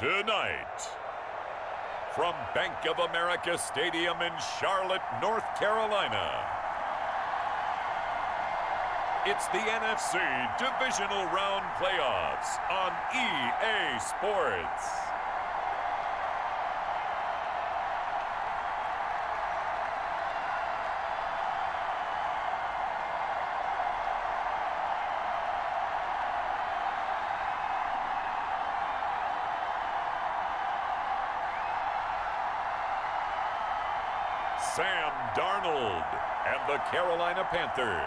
Tonight, from Bank of America Stadium in Charlotte, North Carolina, it's the NFC Divisional Round playoffs on EA Sports. Sam Darnold and the Carolina Panthers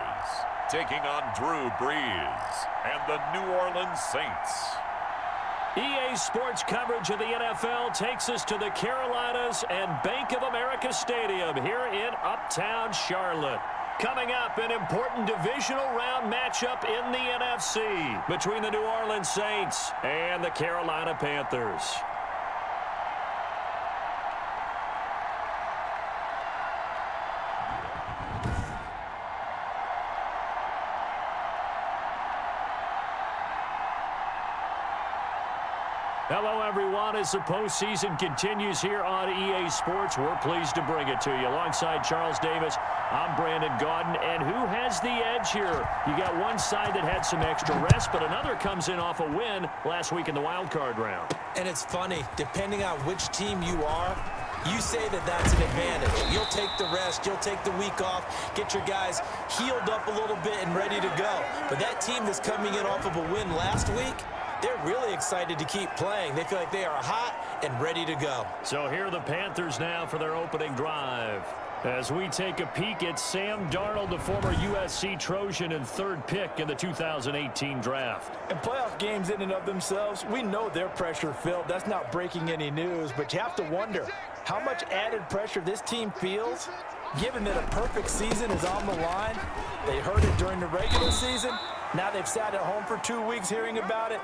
taking on Drew Brees and the New Orleans Saints. EA Sports coverage of the NFL takes us to the Carolinas and Bank of America Stadium here in Uptown Charlotte. Coming up, an important divisional round matchup in the NFC between the New Orleans Saints and the Carolina Panthers. Hello, everyone. As the postseason continues here on EA Sports, we're pleased to bring it to you. Alongside Charles Davis, I'm Brandon Gaudin. And who has the edge here? You got one side that had some extra rest, but another comes in off a win last week in the wild card round. And it's funny, depending on which team you are, you say that that's an advantage. You'll take the rest, you'll take the week off, get your guys healed up a little bit and ready to go. But that team that's coming in off of a win last week, they're really excited to keep playing. They feel like they are hot and ready to go. So here are the Panthers now for their opening drive. As we take a peek at Sam Darnold, the former USC Trojan and third pick in the 2018 draft. And playoff games in and of themselves, we know they're pressure-filled. That's not breaking any news, but you have to wonder how much added pressure this team feels, given that a perfect season is on the line. They heard it during the regular season. Now they've sat at home for 2 weeks hearing about it.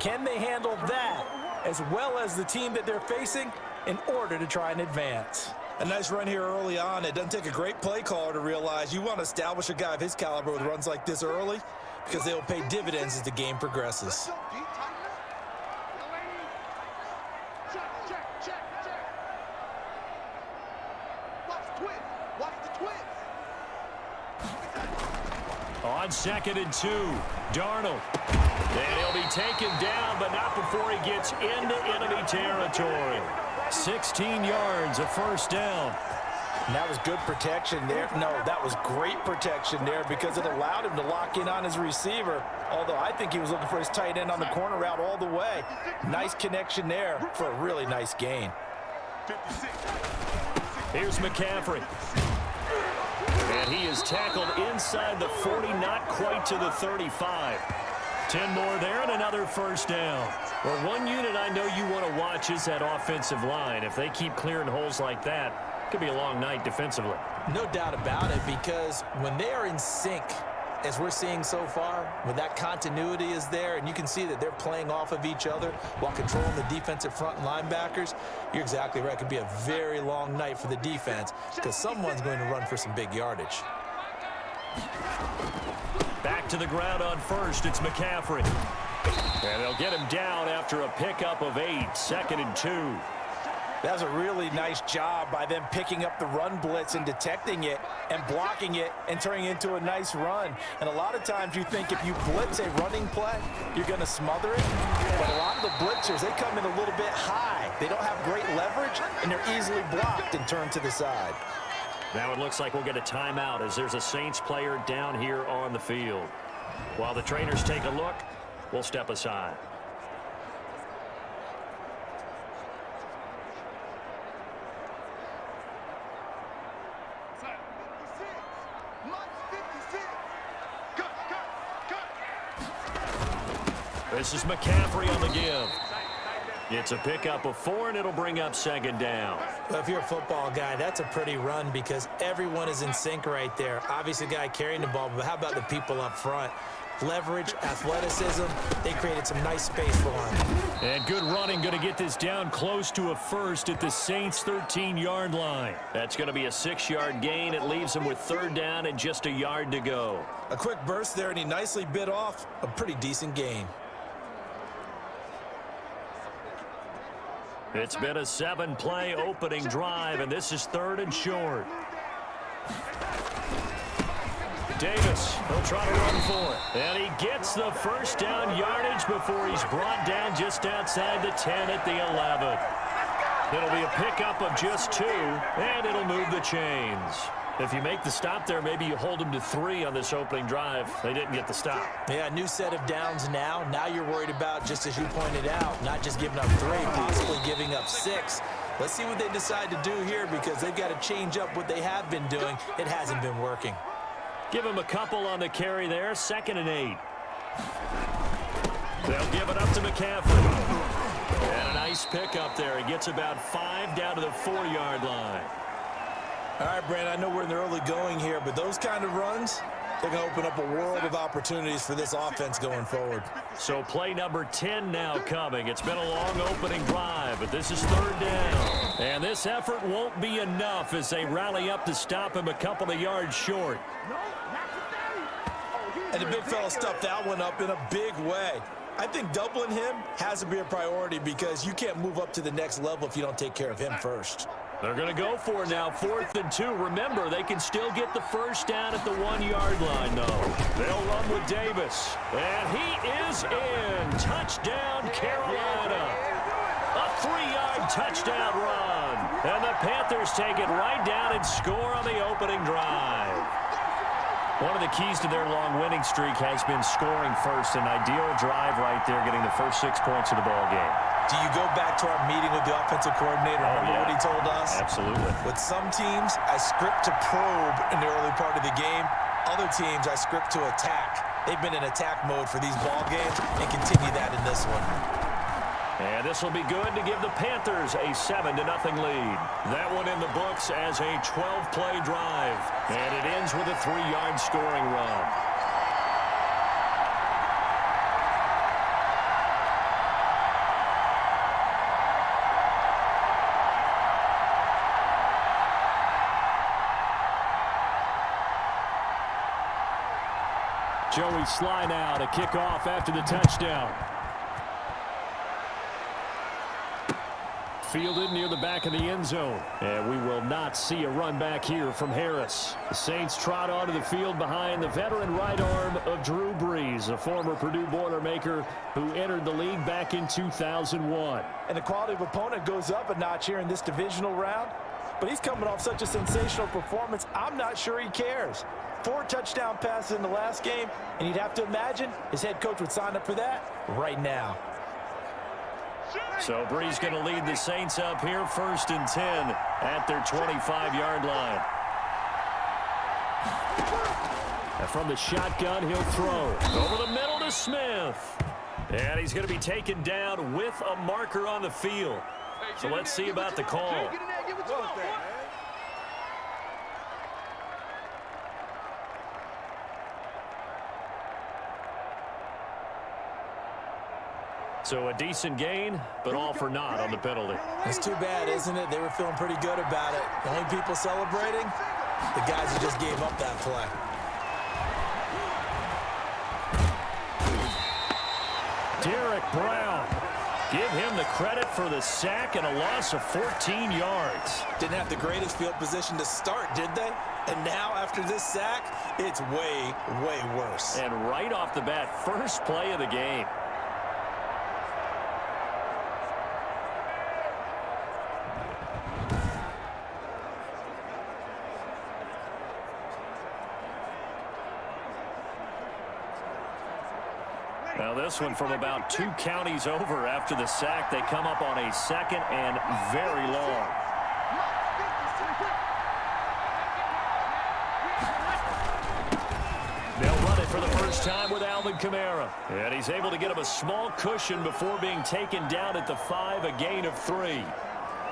Can they handle that as well as the team that they're facing in order to try and advance? A nice run here early on. It doesn't take a great play caller to realize you want to establish a guy of his caliber with runs like this early because they will pay dividends as the game progresses. On 2nd and 2, Darnold. And he'll be taken down, but not before he gets into enemy territory. 16 yards, a first down. And that was good protection there. No, that was great protection there because it allowed him to lock in on his receiver. Although I think he was looking for his tight end on the corner route all the way. Nice connection there for a really nice gain. Here's McCaffrey. And he is tackled inside the 40, not quite to the 35. 10 more there and another first down. Well, one unit I know you want to watch is that offensive line. If they keep clearing holes like that, it could be a long night defensively. No doubt about it, because when they are in sync, as we're seeing so far, when that continuity is there and you can see that they're playing off of each other while controlling the defensive front and linebackers, you're exactly right. It could be a very long night for the defense because someone's going to run for some big yardage. Back to the ground on first, it's McCaffrey. And they'll get him down after a pickup of 8, 2nd and 2. That was a really nice job by them picking up the run blitz and detecting it and blocking it and turning it into a nice run. And a lot of times you think if you blitz a running play, you're going to smother it. But a lot of the blitzers, they come in a little bit high. They don't have great leverage, and they're easily blocked and turned to the side. Now it looks like we'll get a timeout as there's a Saints player down here on the field. While the trainers take a look, we'll step aside. This is McCaffrey on the give. It's a pickup of 4, and it'll bring up 2nd down. Well, if you're a football guy, that's a pretty run because everyone is in sync right there. Obviously, the guy carrying the ball, but how about the people up front? Leverage, athleticism, they created some nice space for him. And good running, going to get this down close to a first at the Saints' 13-yard line. That's going to be a 6-yard gain. It leaves him with 3rd down and just a yard to go. A quick burst there, and he nicely bit off a pretty decent gain. It's been a 7-play opening drive, and this is 3rd and short. Davis, he'll try to run for it. And he gets the first down yardage before he's brought down just outside the 10 at the 11. It'll be a pickup of just 2, and it'll move the chains. If you make the stop there, maybe you hold them to 3 on this opening drive. They didn't get the stop. Yeah, new set of downs now. Now you're worried about, just as you pointed out, not just giving up 3, possibly giving up 6. Let's see what they decide to do here because they've got to change up what they have been doing. It hasn't been working. Give him a couple on the carry there. 2nd and 8. They'll give it up to McCaffrey. And a nice pickup there. He gets about 5 down to the 4-yard line. All right, Brandon, I know we're in the early going here, but those kind of runs, they're going to open up a world of opportunities for this offense going forward. So play number 10 now coming. It's been a long opening drive, but this is 3rd down. And this effort won't be enough as they rally up to stop him a couple of yards short. And the big fella stuffed that one up in a big way. I think doubling him has to be a priority because you can't move up to the next level if you don't take care of him first. They're going to go for it now, 4th and 2. Remember, they can still get the first down at the 1-yard line, though. They'll run with Davis. And he is in. Touchdown, Carolina. A 3-yard touchdown run. And the Panthers take it right down and score on the opening drive. One of the keys to their long winning streak has been scoring first. An ideal drive right there, getting the first 6 points of the ball game. Do you go back to our meeting with the offensive coordinator? Remember what he told us? Absolutely. With some teams, I script to probe in the early part of the game. Other teams, I script to attack. They've been in attack mode for these ball games and continue that in this one. And this will be good to give the Panthers a 7-0 lead. That one in the books as a 12-play drive. And it ends with a 3-yard scoring run. Joey Sly now to kick off after the touchdown. Fielded near the back of the end zone. And we will not see a run back here from Harris. The Saints trot onto the field behind the veteran right arm of Drew Brees, a former Purdue Boilermaker who entered the league back in 2001. And the quality of opponent goes up a notch here in this divisional round. But he's coming off such a sensational performance, I'm not sure he cares. 4 touchdown passes in the last game, and you'd have to imagine his head coach would sign up for that right now. So Brees going to lead the Saints up here, 1st and 10 at their 25-yard line. And from the shotgun, he'll throw over the middle to Smith. And he's going to be taken down with a marker on the field. So let's see about the call. So a decent gain, but all for naught on the penalty. It's too bad, isn't it? They were feeling pretty good about it. The only people celebrating, the guys who just gave up that play. Derek Brown. Give him the credit for the sack and a loss of 14 yards. Didn't have the greatest field position to start, did they? And now, after this sack, it's way, way worse. And right off the bat, first play of the game. Now this one from about 2 counties over after the sack. They come up on a 2nd and very long. They'll run it for the first time with Alvin Kamara. And he's able to get him a small cushion before being taken down at the 5, a gain of 3.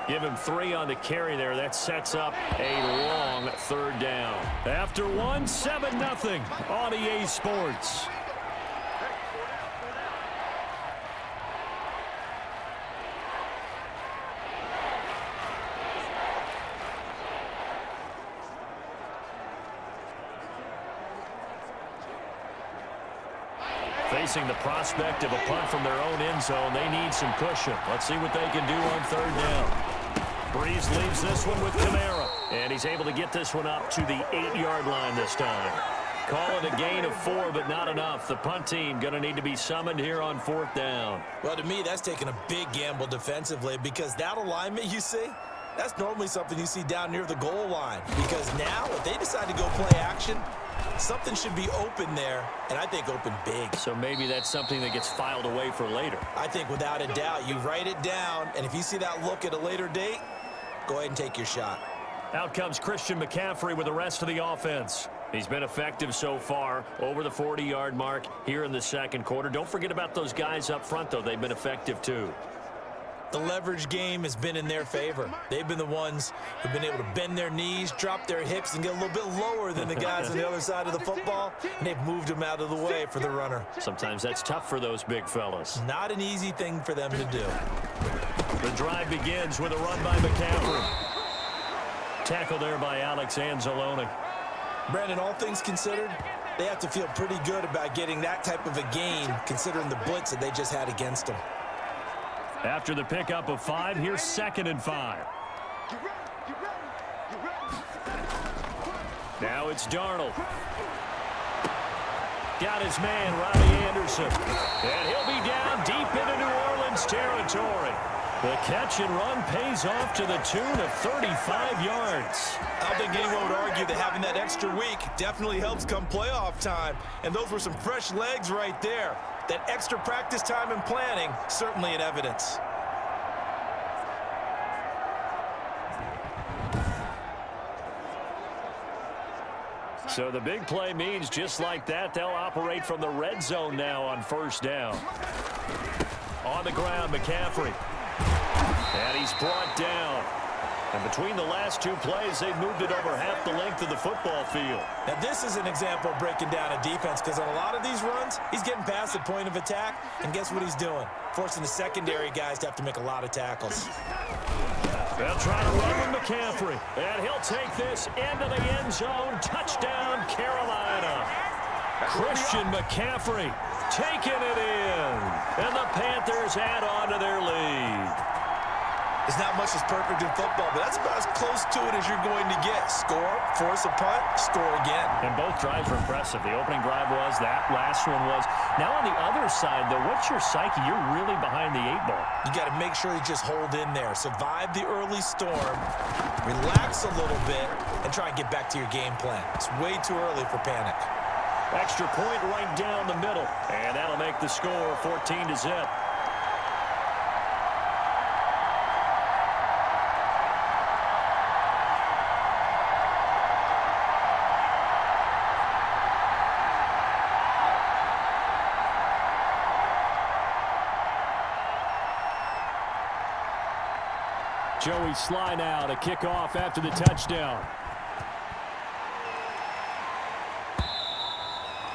Give him 3 on the carry there. That sets up a long 3rd down. After one, 7-0 on EA Sports. Facing the prospect of a punt from their own end zone, they need some cushion. Let's see what they can do on third down. Breeze leaves this one with Kamara, and he's able to get this one up to the 8-yard line this time. Call it a gain of 4, but not enough. The punt team going to need to be summoned here on fourth down. Well, to me, that's taking a big gamble defensively because that alignment you see, that's normally something you see down near the goal line. Because now, if they decide to go play action, something should be open there, and I think open big. So maybe that's something that gets filed away for later. I think without a doubt, you write it down, and if you see that look at a later date, go ahead and take your shot. Out comes Christian McCaffrey with the rest of the offense. He's been effective so far, over the 40-yard mark here in the second quarter. Don't forget about those guys up front, though. They've been effective, too. The leverage game has been in their favor. They've been the ones who've been able to bend their knees, drop their hips, and get a little bit lower than the guys on the other side of the football, and they've moved them out of the way for the runner. Sometimes that's tough for those big fellas. Not an easy thing for them to do. The drive begins with a run by McCaffrey. Tackle there by Alex Anzalone. Brandon, all things considered, they have to feel pretty good about getting that type of a gain, considering the blitz that they just had against them. After the pickup of 5, here's 2nd and 5. Now it's Darnold. Got his man, Robbie Anderson. And he'll be down deep into New Orleans territory. The catch and run pays off to the tune of 35 yards. I don't think anyone would argue that having that extra week definitely helps come playoff time. And those were some fresh legs right there. That extra practice time and planning, certainly in evidence. So the big play means just like that, they'll operate from the red zone now on first down. On the ground, McCaffrey. And he's brought down. And between the last 2 plays, they've moved it over half the length of the football field. Now, this is an example of breaking down a defense because on a lot of these runs, he's getting past the point of attack, and guess what he's doing? Forcing the secondary guys to have to make a lot of tackles. They'll try to run with McCaffrey, and he'll take this into the end zone. Touchdown, Carolina. Christian McCaffrey taking it in, and the Panthers add on to their lead. There's not much that's perfect in football, but that's about as close to it as you're going to get. Score, force a punt, score again. And both drives were impressive. The opening drive was, that last one was. Now on the other side, though, what's your psyche? You're really behind the 8 ball. You got to make sure you just hold in there. Survive the early storm, relax a little bit, and try and get back to your game plan. It's way too early for panic. Extra point right down the middle, and that'll make the score 14-0. Joey Sly now to kick off after the touchdown.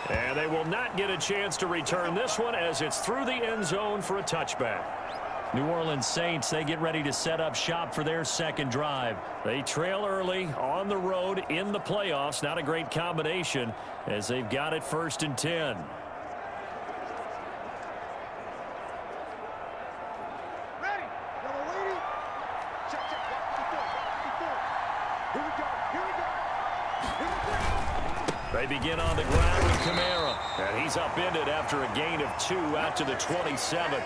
And they will not get a chance to return this one as it's through the end zone for a touchback. New Orleans Saints, they get ready to set up shop for their second drive. They trail early on the road in the playoffs. Not a great combination as they've got it 1st and 10. They begin on the ground with Kamara. And he's upended after a gain of 2 out to the 27.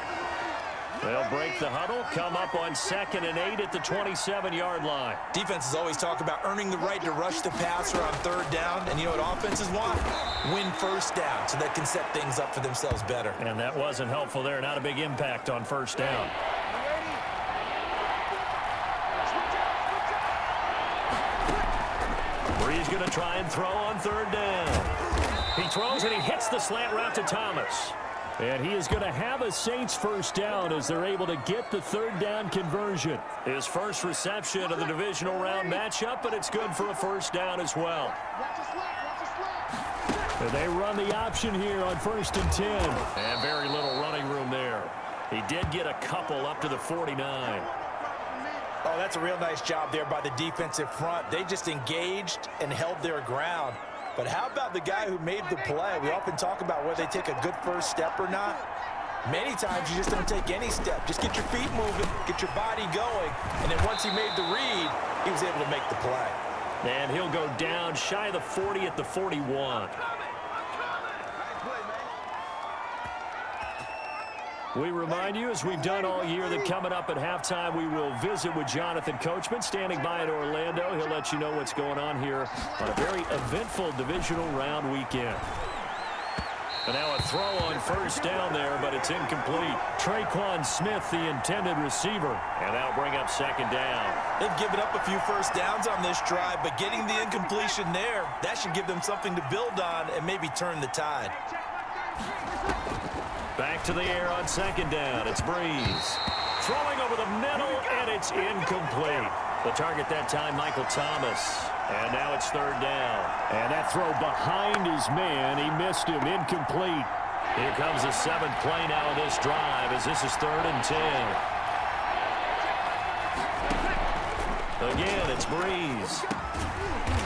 They'll break the huddle, come up on 2nd and 8 at the 27-yard line. Defenses always talk about earning the right to rush the passer on 3rd down. And you know what offenses want? Win 1st down so they can set things up for themselves better. And that wasn't helpful there. Not a big impact on 1st down. Breeze going to try and throw on 3rd down. He throws and he hits the slant route to Thomas. And he is going to have a Saints 1st down as they're able to get the 3rd down conversion. His first reception of the divisional round matchup, but it's good for a 1st down as well. And they run the option here on 1st and 10. And very little running room there. He did get a couple up to the 49. Oh, that's a real nice job there by the defensive front. They just engaged and held their ground. But how about the guy who made the play? We often talk about whether they take a good first step or not. Many times you just don't take any step. Just get your feet moving, get your body going, and then once he made the read, he was able to make the play. And he'll go down shy of the 40 at the 41. We remind you, as we've done all year, that coming up at halftime, we will visit with Jonathan Coachman, standing by in Orlando. He'll let you know what's going on here on a very eventful divisional round weekend. And now a throw on first down there, but it's incomplete. Traquan Smith, the intended receiver, and that'll bring up second down. They've given up a few first downs on this drive, but getting the incompletion there, that should give them something to build on and maybe turn the tide. Back to the air on second down. It's Breeze. Throwing over the middle, and it's incomplete. The target that time, Michael Thomas. And now it's third down. And that throw behind his man. He missed him. Incomplete. Here comes the seventh play now of this drive as this is 3rd and 10. Again, it's Breeze.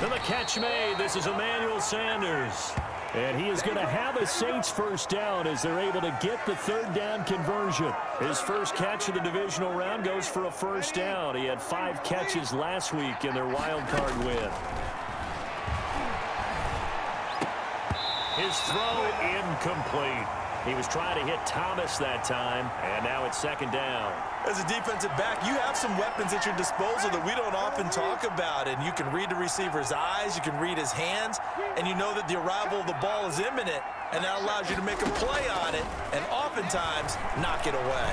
To the catch made. This is Emmanuel Sanders. And he is going to have a Saints first down as they're able to get the third down conversion. His first catch of the divisional round goes for a first down. He had 5 catches last week in their wild card win. His throw incomplete. He was trying to hit Thomas that time, and now it's second down. As a defensive back, you have some weapons at your disposal that we don't often talk about, and you can read the receiver's eyes, you can read his hands, and you know that the arrival of the ball is imminent, and that allows you to make a play on it, and oftentimes knock it away.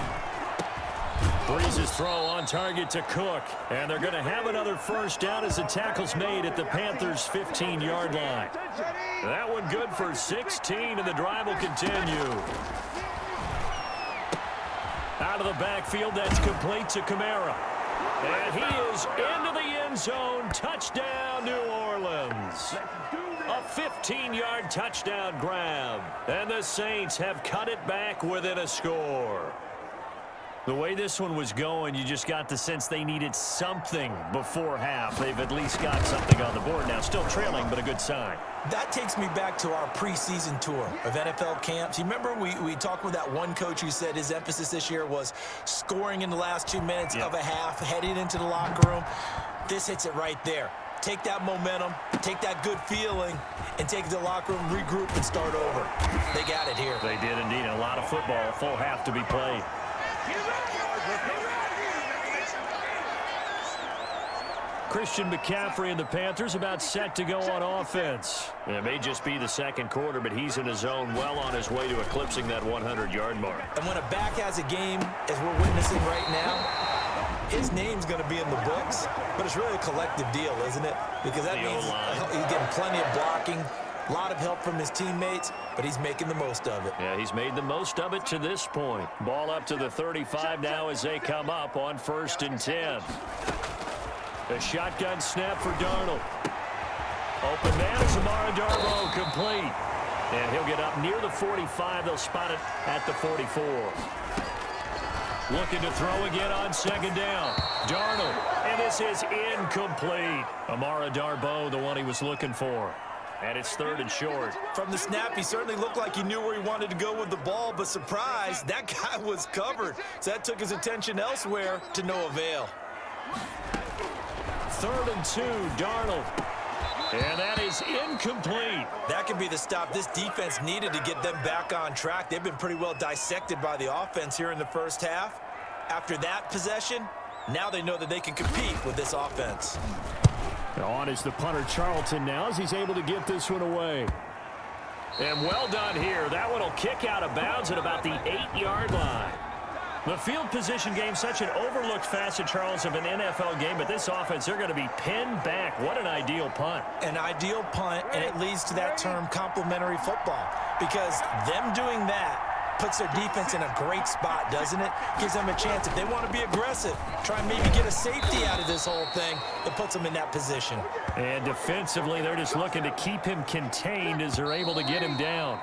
Breeze's throw on target to Cook, and they're going to have another first down as the tackle's made at the Panthers' 15-yard line. That one good for 16, and the drive will continue. Out of the backfield, that's complete to Kamara. And he is into the end zone. Touchdown, New Orleans. A 15-yard touchdown grab. And the Saints have cut it back within a score. The way this one was going, you just got the sense they needed something before half. They've at least got something on the board now. Still trailing, but a good sign. That takes me back to our preseason tour of NFL camps. You remember we talked with that one coach who said his emphasis this year was scoring in the last 2 minutes of a half, heading into the locker room. This hits it right there. Take that momentum, take that good feeling, and take it to the locker room, regroup, and start over. They got it here. They did indeed. A lot of football, a full half to be played. Christian McCaffrey and the Panthers about set to go on offense. It may just be the second quarter, but he's in his zone, well on his way to eclipsing that 100-yard mark. And when a back has a game, as we're witnessing right now, his name's going to be in the books, but it's really a collective deal, isn't it? Because that means he's getting plenty of blocking, a lot of help from his teammates, but he's making the most of it. Yeah, he's made the most of it to this point. Ball up to the 35 now as they come up on 1st and 10. A shotgun snap for Darnold. Open man is Amara Darboh, complete. And he'll get up near the 45. They'll spot it at the 44. Looking to throw again on second down. Darnold, and this is incomplete. Amara Darboh, the one he was looking for. And it's 3rd and short. From the snap, he certainly looked like he knew where he wanted to go with the ball, but surprise, that guy was covered. So that took his attention elsewhere to no avail. 3rd and 2, Darnold. And that is incomplete. That could be the stop this defense needed to get them back on track. They've been pretty well dissected by the offense here in the first half. After that possession, now they know that they can compete with this offense. On is the punter Charlton now as he's able to get this one away. And well done here. That one will kick out of bounds at about the 8-yard line. The field position game, such an overlooked facet, Charles, of an NFL game, but this offense, they're going to be pinned back. What an ideal punt. An ideal punt, and it leads to that term complementary football, because them doing that puts their defense in a great spot, doesn't it? Gives them a chance, if they want to be aggressive, try and maybe get a safety out of this whole thing, that puts them in that position. And defensively, they're just looking to keep him contained as they're able to get him down.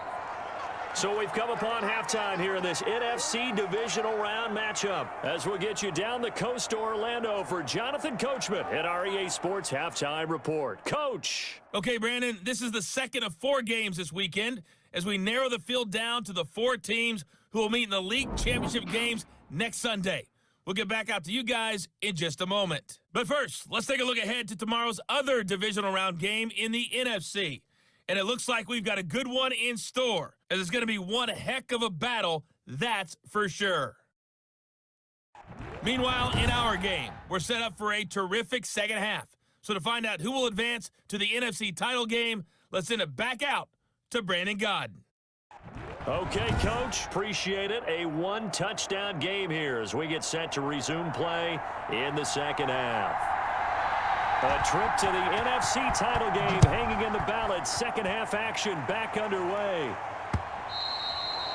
So we've come upon halftime here in this NFC Divisional Round matchup as we'll get you down the coast to Orlando for Jonathan Coachman at our EA Sports Halftime Report. Coach. Okay, Brandon, this is the second of 4 games this weekend as we narrow the field down to the 4 teams who will meet in the league championship games next Sunday. We'll get back out to you guys in just a moment. But first, let's take a look ahead to tomorrow's other Divisional Round game in the NFC. And it looks like we've got a good one in store, as it's going to be one heck of a battle, that's for sure. Meanwhile, in our game, we're set up for a terrific second half. So to find out who will advance to the NFC title game, let's send it back out to Brandon Godden. Okay, Coach, appreciate it. A 1-touchdown game here as we get set to resume play in the second half. A trip to the NFC title game hanging in the balance. Second half action back underway.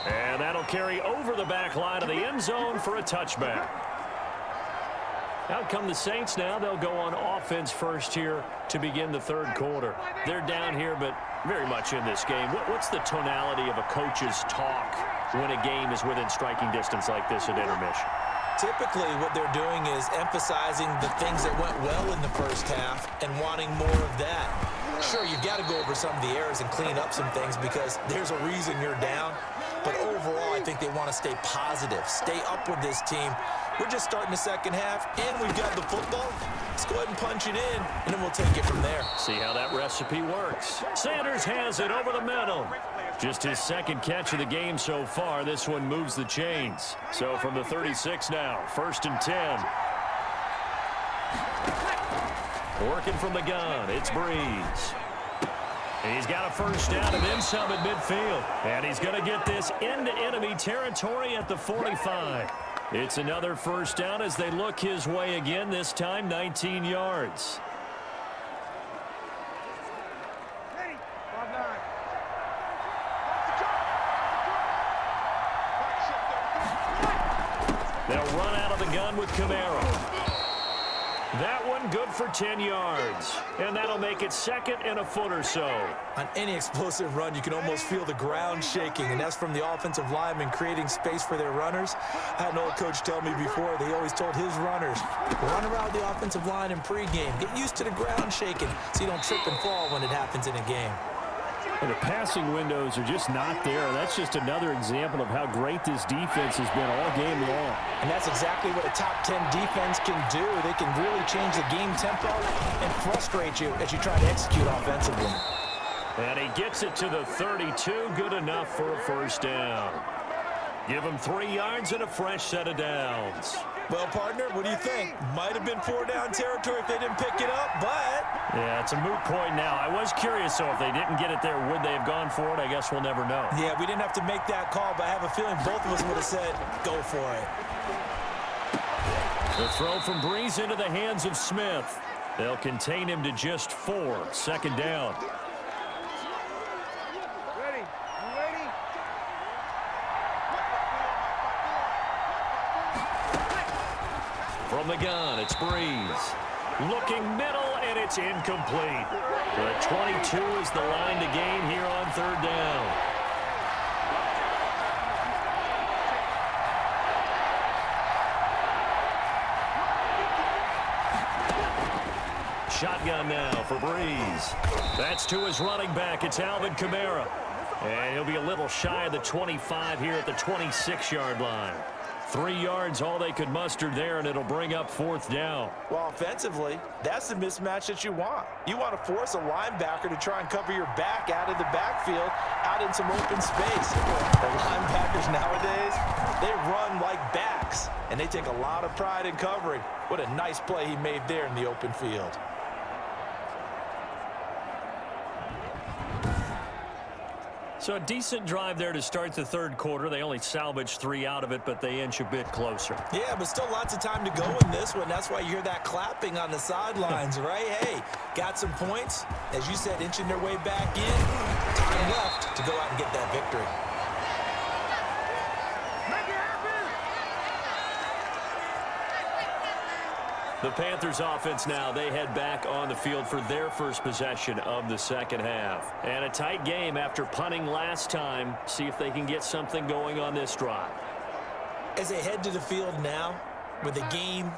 And that'll carry over the back line of the end zone for a touchback. Out come the Saints now. They'll go on offense first here to begin the third quarter. They're down here, but very much in this game. What's the tonality of a coach's talk when a game is within striking distance like this at intermission? Typically, what they're doing is emphasizing the things that went well in the first half and wanting more of that. Sure, you've got to go over some of the errors and clean up some things because there's a reason you're down. But overall, I think they want to stay positive, stay up with this team. We're just starting the second half, and we've got the football. Let's go ahead and punch it in, and then we'll take it from there. See how that recipe works. Sanders has it over the middle. Just his second catch of the game so far. This one moves the chains. So from the 36 now, 1st and 10. Working from the gun, it's Breeze. He's got a first down and then some at midfield. And he's going to get this into enemy territory at the 45. It's another first down as they look his way again, this time 19 yards. They'll run out of the gun with Camaro. That one good for 10 yards. And that'll make it 2nd and a foot or so. On any explosive run, you can almost feel the ground shaking, and that's from the offensive linemen creating space for their runners. I had an old coach tell me before, they always told his runners, run around the offensive line in pregame. Get used to the ground shaking so you don't trip and fall when it happens in a game. And the passing windows are just not there. That's just another example of how great this defense has been all game long. And that's exactly what a top 10 defense can do. They can really change the game tempo and frustrate you as you try to execute offensively. And he gets it to the 32. Good enough for a first down. Give him 3 yards and a fresh set of downs. Well, partner, what do you think? Might have been 4-down territory if they didn't pick it up, but... Yeah, it's a moot point now. I was curious, so if they didn't get it there, would they have gone for it? I guess we'll never know. Yeah, we didn't have to make that call, but I have a feeling both of us would have said, go for it. The throw from Breeze into the hands of Smith. They'll contain him to just 4. 2nd down. From the gun, it's Breeze. Looking middle, and it's incomplete. The 22 is the line to gain here on 3rd down. Shotgun now for Breeze. That's to his running back. It's Alvin Kamara. And he'll be a little shy of the 25 here at the 26-yard line. 3 yards, all they could muster there, and it'll bring up 4th down. Well, offensively, that's the mismatch that you want. You want to force a linebacker to try and cover your back out of the backfield, out in some open space. The linebackers nowadays, they run like backs, and they take a lot of pride in covering. What a nice play he made there in the open field. So a decent drive there to start the 3rd quarter. They only salvaged 3 out of it, but they inch a bit closer. Yeah, but still lots of time to go in this one. That's why you hear that clapping on the sidelines, right? Hey, got some points. As you said, inching their way back in. Time left to go out and get that victory. The Panthers offense now, they head back on the field for their first possession of the second half. And a tight game after punting last time. See if they can get something going on this drive. As they head to the field now, with the game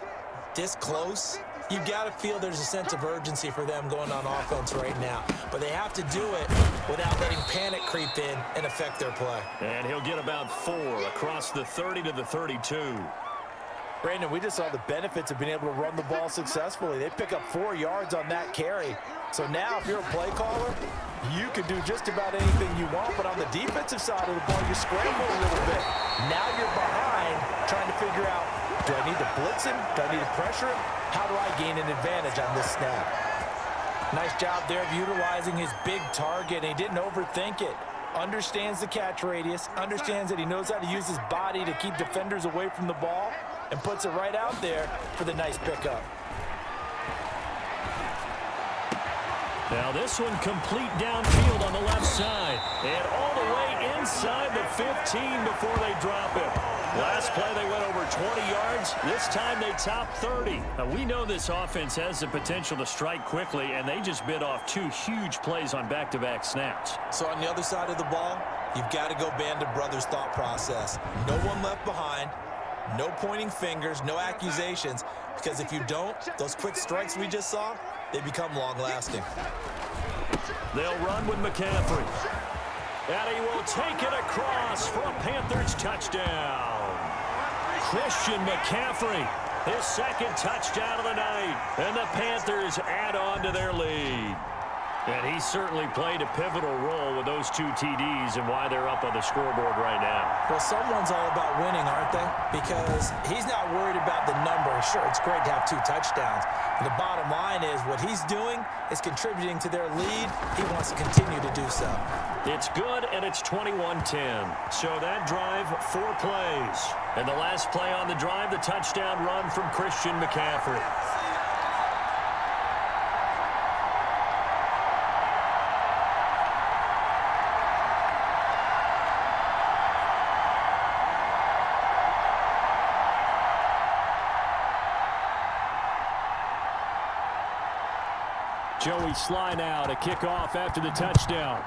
this close, you've got to feel there's a sense of urgency for them going on offense right now. But they have to do it without letting panic creep in and affect their play. And he'll get about 4 across the 30 to the 32. Brandon, we just saw the benefits of being able to run the ball successfully. They pick up 4 yards on that carry. So now if you're a play caller, you can do just about anything you want. But on the defensive side of the ball, you scramble a little bit. Now you're behind trying to figure out, do I need to blitz him? Do I need to pressure him? How do I gain an advantage on this snap? Nice job there of utilizing his big target. And he didn't overthink it. Understands the catch radius. Understands that he knows how to use his body to keep defenders away from the ball. And puts it right out there for the nice pickup. Now this one complete downfield on the left side. And all the way inside the 15 before they drop it. Last play they went over 20 yards. This time they top 30. Now we know this offense has the potential to strike quickly, and they just bit off 2 huge plays on back-to-back snaps. So on the other side of the ball, you've got to go Band of Brothers thought process. No one left behind. No pointing fingers, no accusations, because if you don't, those quick strikes we just saw, they become long-lasting. They'll run with McCaffrey. And he will take it across for a Panthers touchdown. Christian McCaffrey, his second touchdown of the night. And the Panthers add on to their lead. And he certainly played a pivotal role with those 2 TDs and why they're up on the scoreboard right now. Well, someone's all about winning, aren't they? Because he's not worried about the number. Sure, it's great to have 2 touchdowns. But the bottom line is what he's doing is contributing to their lead. He wants to continue to do so. It's good, and it's 21-10. So that drive, 4 plays. And the last play on the drive, the touchdown run from Christian McCaffrey. Joey Sly now to kick off after the touchdown.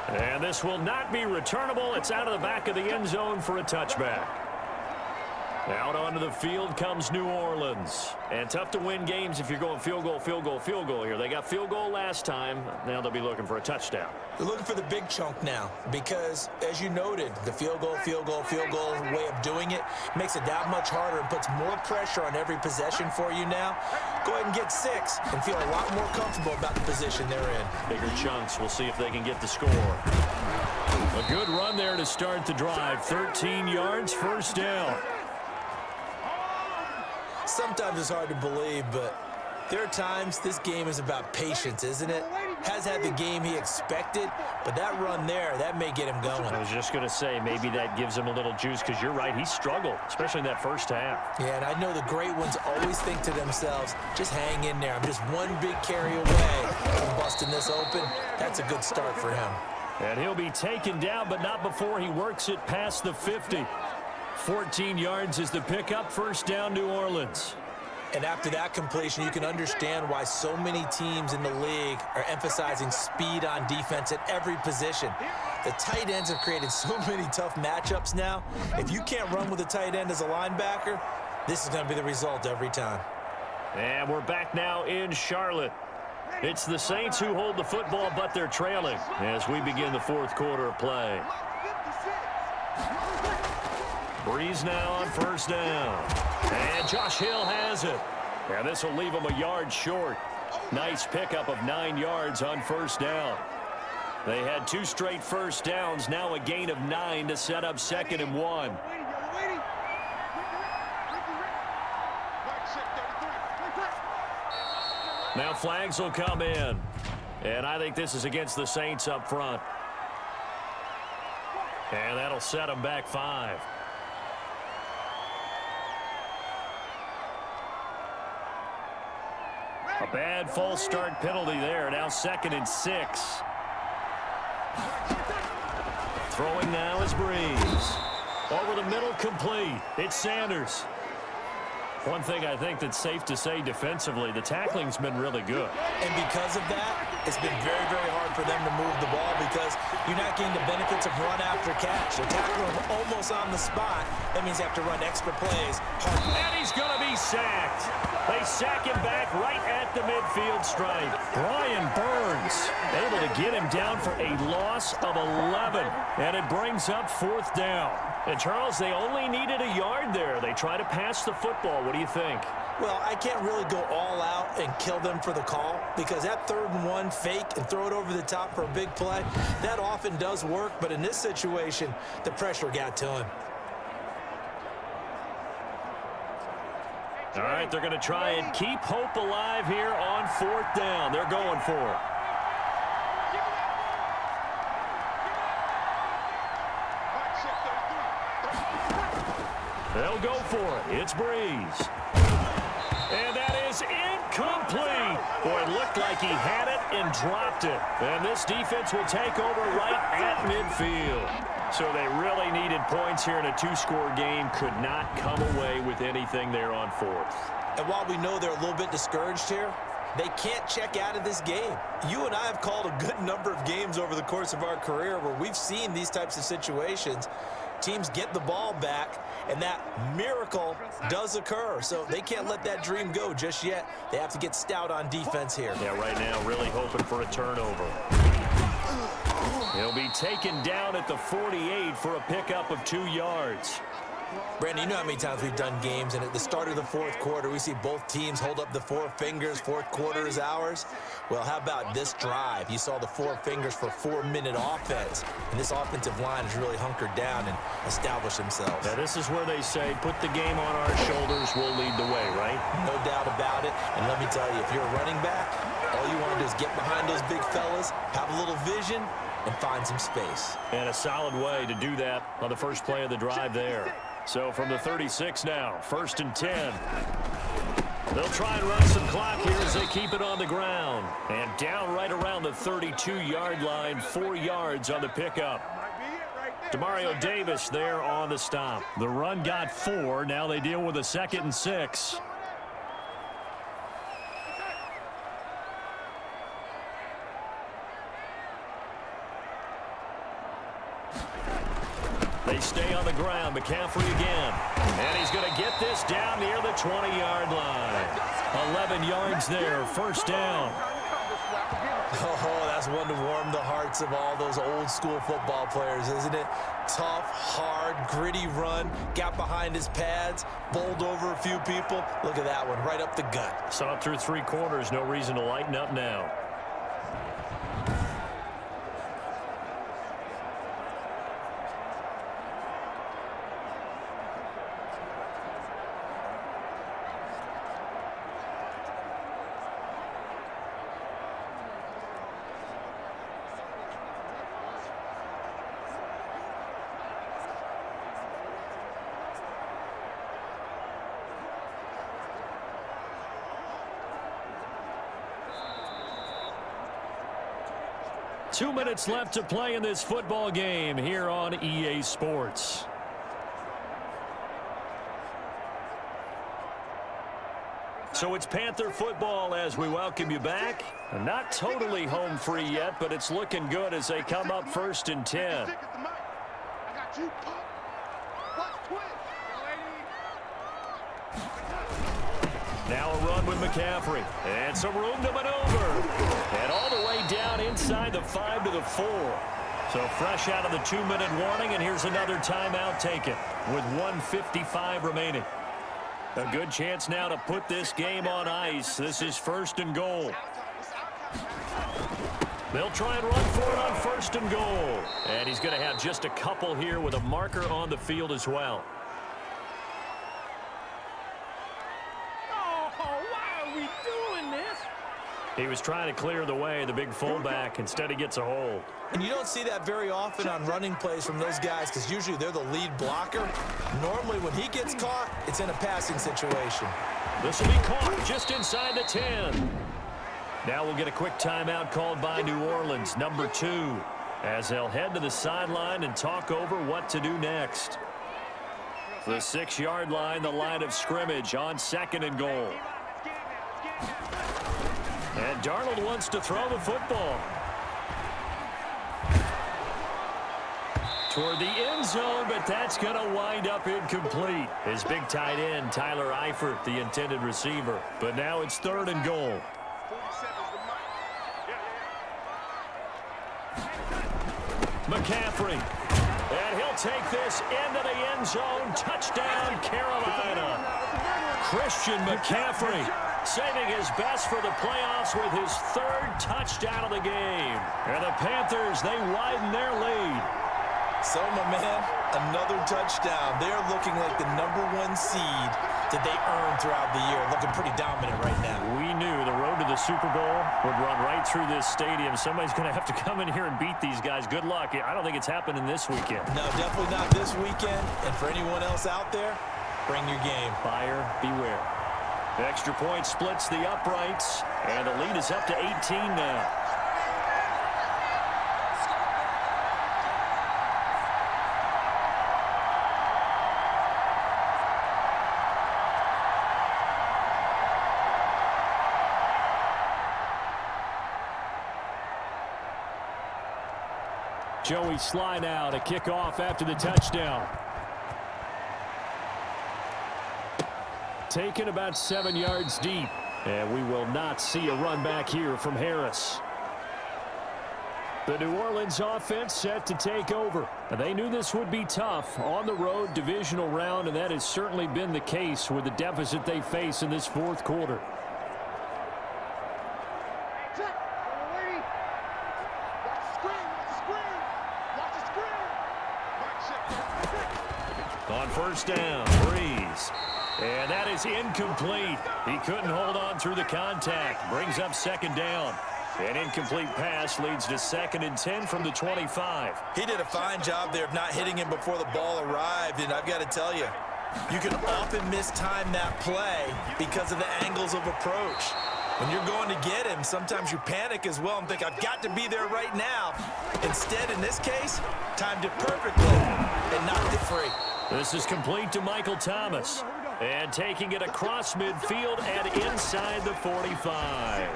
And this will not be returnable. It's out of the back of the end zone for a touchback. Out onto the field comes New Orleans. And tough to win games if you're going field goal, field goal, field goal here. They got field goal last time. Now they'll be looking for a touchdown. They're looking for the big chunk now because, as you noted, the field goal way of doing it makes it that much harder and puts more pressure on every possession for you now. Go ahead and get 6 and feel a lot more comfortable about the position they're in. Bigger chunks. We'll see if they can get the score. A good run there to start the drive. 13 yards, first down. Sometimes it's hard to believe, but there are times this game is about patience, isn't it? Has had the game he expected, but that run there, that may get him going. I was just going to say, maybe that gives him a little juice because you're right, he struggled, especially in that first half. Yeah, and I know the great ones always think to themselves, just hang in there. I'm just one big carry away from busting this open. That's a good start for him. And he'll be taken down, but not before he works it past the 50. 14 yards is the pickup, first down, New Orleans. And after that completion, you can understand why so many teams in the league are emphasizing speed on defense at every position. The tight ends have created so many tough matchups now. If you can't run with a tight end as a linebacker, this is going to be the result every time. And we're back now in Charlotte. It's the Saints who hold the football, but they're trailing as we begin the fourth quarter of play. Breeze now on first down. And Josh Hill has it. And this will leave him a yard short. Nice pickup of 9 yards on first down. They had 2 straight first downs. Now a gain of 9 to set up 2nd and 1. Now flags will come in. And I think this is against the Saints up front. And that'll set them back 5. A bad false start penalty there. Now 2nd and 6. Throwing now is Breeze. Over the middle, complete. It's Sanders. One thing I think that's safe to say defensively, the tackling's been really good. And because of that, it's been very, very hard for them to move the ball because you're not getting the benefits of run after catch. They're tackling him almost on the spot. That means you have to run extra plays. And he's going to be sacked. They sack him back right at the midfield stripe. Brian Burns able to get him down for a loss of 11. And it brings up 4th down. And, Charles, they only needed a yard there. They try to pass the football. What do you think? Well, I can't really go all out and kill them for the call because that 3rd and 1 fake and throw it over the top for a big play, that often does work. But in this situation, the pressure got to him. All right, they're going to try and keep hope alive here on 4th down. They're going for it. They'll go for it. It's Breeze. And that is incomplete. Boy, it looked like he had it and dropped it. And this defense will take over right at midfield. So they really needed points here in a 2-score game. Could not come away with anything there on 4th. And while we know they're a little bit discouraged here, they can't check out of this game. You and I have called a good number of games over the course of our career where we've seen these types of situations. Teams get the ball back, and that miracle does occur. So they can't let that dream go just yet. They have to get stout on defense here. Yeah, right now really hoping for a turnover. He'll be taken down at the 48 for a pickup of 2 yards. Brandon, you know how many times we've done games, and at the start of the 4th quarter, we see both teams hold up the 4 fingers, 4th quarter is ours. Well, how about this drive? You saw the 4 fingers for 4-minute offense, and this offensive line has really hunkered down and established themselves. Now, this is where they say, put the game on our shoulders, we'll lead the way, right? No doubt about it, and let me tell you, if you're a running back, all you want to do is get behind those big fellas, have a little vision, and find some space. And a solid way to do that on the first play of the drive there. So from the 36 now, 1st and 10. They'll try and run some clock here as they keep it on the ground. And down right around the 32-yard line, 4 yards on the pickup. Demario Davis there on the stop. The run got 4. Now they deal with a 2nd and 6. They stay on the ground. McCaffrey again. And he's going to get this down near the 20-yard line. 11 yards there. 1st down. Oh, that's one to warm the hearts of all those old-school football players, isn't it? Tough, hard, gritty run. Got behind his pads. Bowled over a few people. Look at that one. Right up the gut. Saw it through 3 quarters. No reason to lighten up now. Two minutes left to play in this football game here on EA Sports. So it's Panther football as we welcome you back. Not totally home free yet, but it's looking good as they come up 1st and 10. Now a run with McCaffrey. And some room to maneuver. And all the way down inside the 5 to the 4. So fresh out of the 2-minute warning, and here's another timeout taken with 1:55 remaining. A good chance now to put this game on ice. This is 1st and goal. They'll try and run for it on 1st and goal. And he's going to have just a couple here with a marker on the field as well. He was trying to clear the way, the big fullback. Instead, he gets a hold. And you don't see that very often on running plays from those guys because usually they're the lead blocker. Normally, when he gets caught, it's in a passing situation. This will be caught just inside the 10. Now we'll get a quick timeout called by New Orleans, number 2, as they'll head to the sideline and talk over what to do next. The 6-yard line, the line of scrimmage on 2nd and goal. And Darnold wants to throw the football. Toward the end zone, but that's going to wind up incomplete. His big tight end, Tyler Eifert, the intended receiver. But now it's 3rd and goal. McCaffrey. And he'll take this into the end zone. Touchdown, Carolina. Christian McCaffrey saving his best for the playoffs with his 3rd touchdown of the game. And the Panthers, they widen their lead. So, my man, another touchdown. They're looking like the #1 seed that they earned throughout the year. Looking pretty dominant right now. We knew the road to the Super Bowl would run right through this stadium. Somebody's going to have to come in here and beat these guys. Good luck. I don't think it's happening this weekend. No, definitely not this weekend. And for anyone else out there, bring your game. Buyer beware. The extra point splits the uprights, and the lead is up to 18 now. Joey Sly now to kick off after the touchdown. Taken about 7 yards deep. And we will not see a run back here from Harris. The New Orleans offense set to take over. They knew this would be tough on the road, divisional round, and that has certainly been the case with the deficit they face in this 4th quarter. On 1st down, Breeze. And that is incomplete. He couldn't hold on through the contact. Brings up 2nd down. An incomplete pass leads to 2nd and 10 from the 25. He did a fine job there of not hitting him before the ball arrived. And I've got to tell you, you can often mistime that play because of the angles of approach. When you're going to get him, sometimes you panic as well and think, I've got to be there right now. Instead, in this case, timed it perfectly and knocked it free. This is complete to Michael Thomas. And taking it across midfield and inside the 45.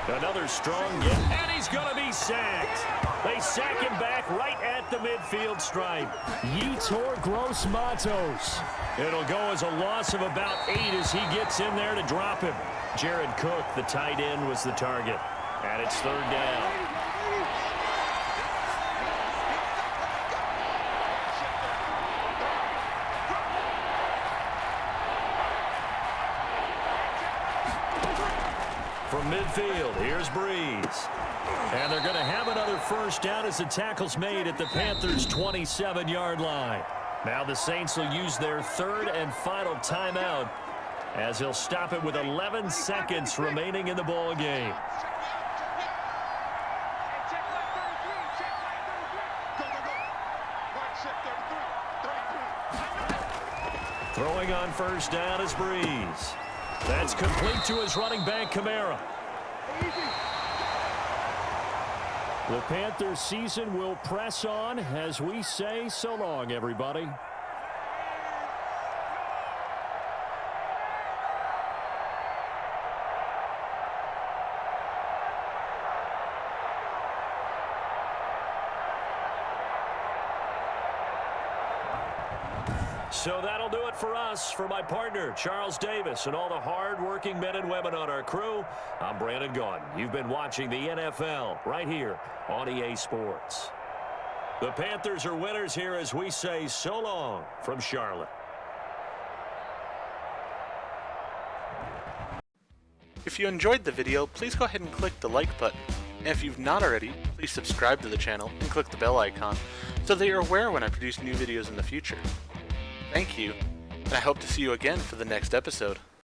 Another strong get, and he's going to be sacked. They sack him back right at the midfield stripe. Yetur Gross-Matos. It'll go as a loss of about 8 as he gets in there to drop him. Jared Cook, the tight end, was the target. And it's 3rd down. From midfield, here's Breeze. And they're going to have another 1st down as the tackle's made at the Panthers' 27-yard line. Now the Saints will use their 3rd and final timeout as they'll stop it with 11 seconds remaining in the ball game. Throwing on 1st down is Breeze. That's complete to his running back, Kamara. The Panthers season will press on as we say so long, everybody. So that'll do it for us. For my partner, Charles Davis, and all the hard-working men and women on our crew, I'm Brandon Gaudin. You've been watching the NFL right here on EA Sports. The Panthers are winners here as we say so long from Charlotte. If you enjoyed the video, please go ahead and click the like button. And if you've not already, please subscribe to the channel and click the bell icon so that you're aware when I produce new videos in the future. Thank you, and I hope to see you again for the next episode.